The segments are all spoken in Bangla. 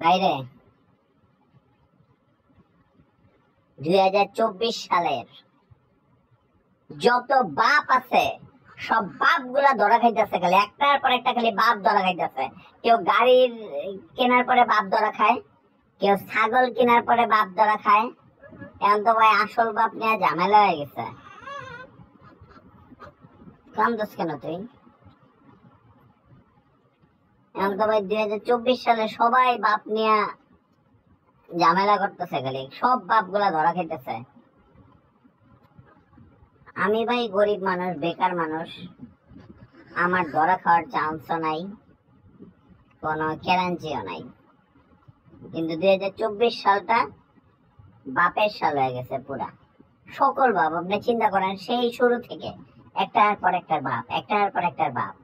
বাইরে 2024 সালের যত বাপ আছে সব বাপ গুলা ধরা খাইতেছে, খালি একটার পর একটা খালি বাপ ধরা খাইতেছে। কেউ গাড়ির কেনার পরে বাপ ধরা খায়, কেউ ছাগল কেনার পরে বাপ ধরা খায়। এখন তো ভাই আসল বাপ নিয়ে ঝামেলা হয়ে গেছে। কান্দোস কেন তুই? এখন তো ভাই 2024 সালে সবাই বাপ নিয়ে ঝামেলা করতেছে, খালি সব বাপ গুলা ধরা খাইতেছে। আমি ভাই গরিব মানুষ, বেকার মানুষ, আমার ধরা খাওয়ার চান্সও নাই, কোনো গ্যারান্টিও নাই। কিন্তু 2024 সালটা বাপের সাল হয়ে গেছে পুরা। সকল বাপ আপনি চিন্তা করেন, সেই শুরু থেকে একটার পর একটা বাপ, একটার পর একটা বাপ।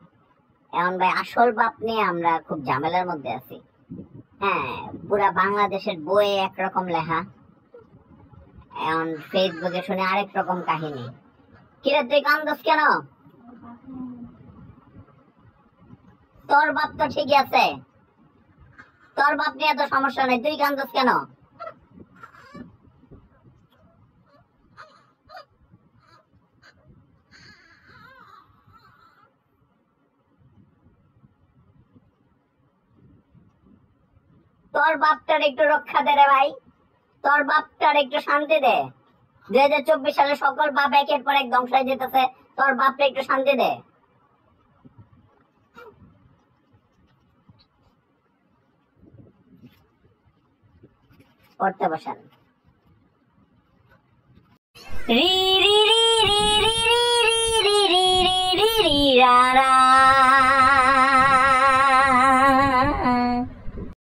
এখন ভাই আসল বাপ নিয়ে আমরা খুব ঝামেলার মধ্যে আছি। হ্যাঁ, পুরা বাংলাদেশের বইয়ে একরকম লেখা, এখন ফেসবুকে শুনে আরেক রকম কাহিনী। কিরে তুই কান্দোস কেন? তোর বাপ তো ঠিকই আছে, তোর বাপ নিয়ে তো সমস্যা নেই, তুই কান্দোস কেন? তোর বাপটার একটু রক্ষা দে রে ভাই, তোর বাপটার একটু শান্তি দে। 2024 সালে সকল বাপ একের পর এক ধ্বংস হয়ে যেতেছে, তোর বাপটা একটু শান্তি দে। পড়তে বসেন। রি রি রি রি রি রি রি রি রি রি রা রা